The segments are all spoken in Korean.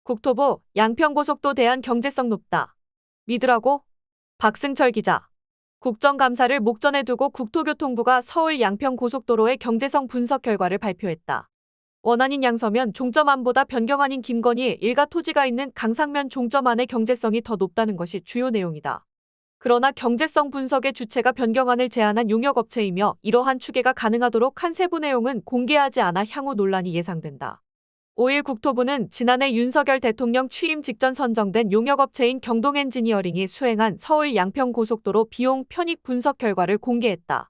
국토부 양평고속도 대한 경제성 높다. 믿으라고? 박승철 기자. 국정감사를 목전에 두고 국토교통부가 서울 양평고속도로의 경제성 분석 결과를 발표했다. 원안인 양서면 종점 안보다 변경 안인 김건희 일가 토지가 있는 강상면 종점 안의 경제성이 더 높다는 것이 주요 내용이다. 그러나 경제성 분석의 주체가 변경안을 제안한 용역업체이며 이러한 추계가 가능하도록 한 세부 내용은 공개하지 않아 향후 논란이 예상된다. 5일 국토부는 지난해 윤석열 대통령 취임 직전 선정된 용역업체인 경동엔지니어링이 수행한 서울 양평고속도로 비용 편익 분석 결과를 공개했다.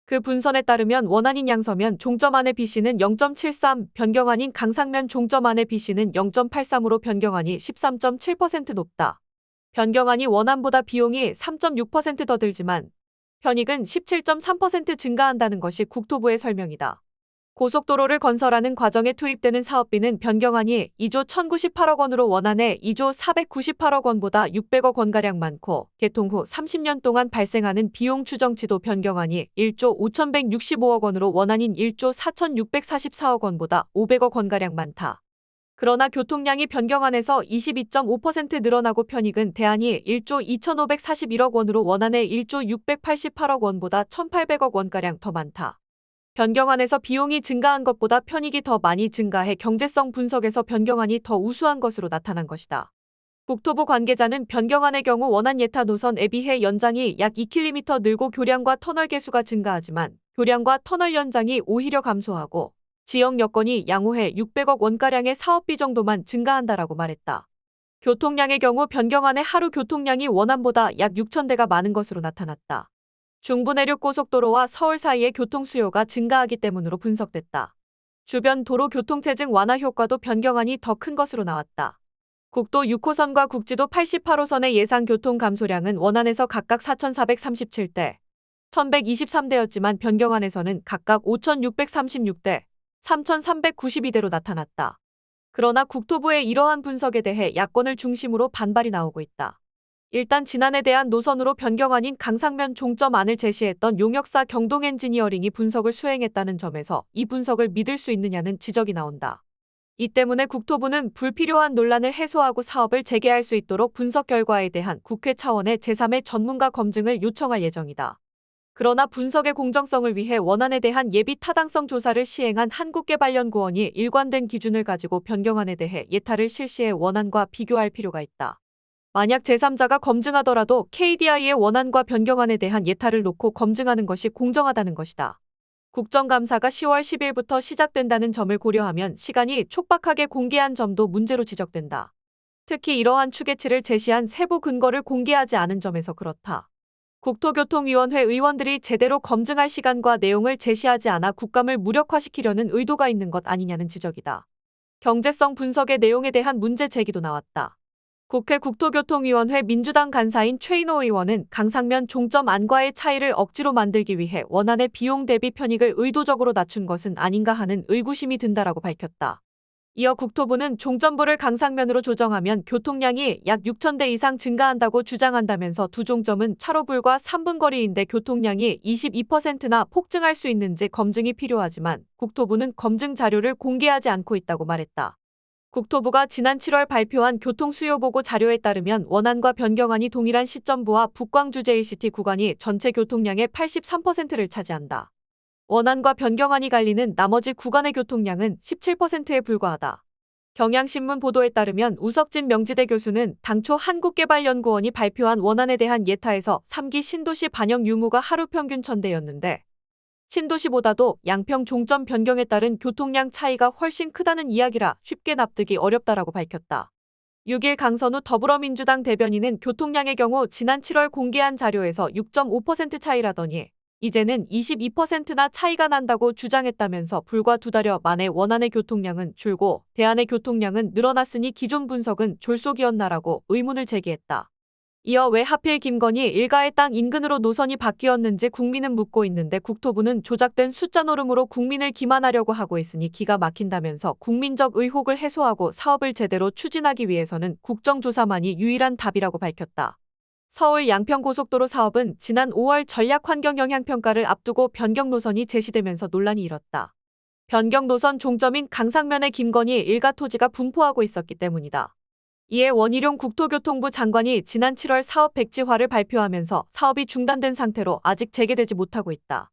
그 분선에 따르면 원안인 양서면 종점 안의 BC는 0.73, 변경안인 강상면 종점 안의 BC는 0.83으로 변경안이 13.7% 높다. 변경안이 원안보다 비용이 3.6% 더 들지만 편익은 17.3% 증가한다는 것이 국토부의 설명이다. 고속도로를 건설하는 과정에 투입되는 사업비는 변경안이 2조 1,098억 원으로 원안의 2조 498억 원보다 600억 원가량 많고 개통 후 30년 동안 발생하는 비용 추정치도 변경안이 1조 5,165억 원으로 원안인 1조 4,644억 원보다 500억 원가량 많다. 그러나 교통량이 변경안에서 22.5% 늘어나고 편익은 대안이 1조 2,541억 원으로 원안의 1조 688억 원보다 1,800억 원가량 더 많다. 변경안에서 비용이 증가한 것보다 편익이 더 많이 증가해 경제성 분석에서 변경안이 더 우수한 것으로 나타난 것이다. 국토부 관계자는 변경안의 경우 원안 예타 노선에 비해 연장이 약 2km 늘고 교량과 터널 개수가 증가하지만 교량과 터널 연장이 오히려 감소하고 지역 여건이 양호해 600억 원가량의 사업비 정도만 증가한다라고 말했다. 교통량의 경우 변경안의 하루 교통량이 원안보다 약 6,000대가 많은 것으로 나타났다. 중부 내륙 고속도로와 서울 사이의 교통 수요가 증가하기 때문으로 분석됐다. 주변 도로 교통체증 완화 효과도 변경안이 더 큰 것으로 나왔다. 국도 6호선과 국지도 88호선의 예상 교통 감소량은 원안에서 각각 4,437대, 1,123대였지만 변경안에서는 각각 5,636대, 3,392대로 나타났다. 그러나 국토부의 이러한 분석에 대해 야권을 중심으로 반발이 나오고 있다. 일단 지난해 대한 노선으로 변경안인 강상면 종점안을 제시했던 용역사 경동엔지니어링이 분석을 수행했다는 점에서 이 분석을 믿을 수 있느냐는 지적이 나온다. 이 때문에 국토부는 불필요한 논란을 해소하고 사업을 재개할 수 있도록 분석 결과에 대한 국회 차원의 제3의 전문가 검증을 요청할 예정이다. 그러나 분석의 공정성을 위해 원안에 대한 예비 타당성 조사를 시행한 한국개발연구원이 일관된 기준을 가지고 변경안에 대해 예타를 실시해 원안과 비교할 필요가 있다. 만약 제3자가 검증하더라도 KDI의 원안과 변경안에 대한 예타를 놓고 검증하는 것이 공정하다는 것이다. 국정감사가 10월 10일부터 시작된다는 점을 고려하면 시간이 촉박하게 공개한 점도 문제로 지적된다. 특히 이러한 추계치를 제시한 세부 근거를 공개하지 않은 점에서 그렇다. 국토교통위원회 의원들이 제대로 검증할 시간과 내용을 제시하지 않아 국감을 무력화시키려는 의도가 있는 것 아니냐는 지적이다. 경제성 분석의 내용에 대한 문제 제기도 나왔다. 국회 국토교통위원회 민주당 간사인 최인호 의원은 강상면 종점 안과의 차이를 억지로 만들기 위해 원안의 비용 대비 편익을 의도적으로 낮춘 것은 아닌가 하는 의구심이 든다라고 밝혔다. 이어 국토부는 종점부를 강상면으로 조정하면 교통량이 약 6,000대 이상 증가한다고 주장한다면서 두 종점은 차로 불과 3분 거리인데 교통량이 22%나 폭증할 수 있는지 검증이 필요하지만 국토부는 검증 자료를 공개하지 않고 있다고 말했다. 국토부가 지난 7월 발표한 교통수요보고 자료에 따르면 원안과 변경안이 동일한 시점부와 북광주 JCT 구간이 전체 교통량의 83%를 차지한다. 원안과 변경안이 갈리는 나머지 구간의 교통량은 17%에 불과하다. 경향신문 보도에 따르면 우석진 명지대 교수는 당초 한국개발연구원이 발표한 원안에 대한 예타에서 3기 신도시 반영 유무가 하루 평균 1,000대였는데 신도시보다도 양평 종점 변경에 따른 교통량 차이가 훨씬 크다는 이야기라 쉽게 납득이 어렵다라고 밝혔다. 6일 강선우 더불어민주당 대변인은 교통량의 경우 지난 7월 공개한 자료에서 6.5% 차이라더니 이제는 22%나 차이가 난다고 주장했다면서 불과 2달여 만에 원안의 교통량은 줄고 대안의 교통량은 늘어났으니 기존 분석은 졸속이었나라고 의문을 제기했다. 이어 왜 하필 김건희 일가의 땅 인근으로 노선이 바뀌었는지 국민은 묻고 있는데 국토부는 조작된 숫자 노름으로 국민을 기만하려고 하고 있으니 기가 막힌다면서 국민적 의혹을 해소하고 사업을 제대로 추진하기 위해서는 국정조사만이 유일한 답이라고 밝혔다. 서울 양평고속도로 사업은 지난 5월 전략환경영향평가를 앞두고 변경 노선이 제시되면서 논란이 일었다. 변경 노선 종점인 강상면의 김건희 일가 토지가 분포하고 있었기 때문이다. 이에 원희룡 국토교통부 장관이 지난 7월 사업 백지화를 발표하면서 사업이 중단된 상태로 아직 재개되지 못하고 있다.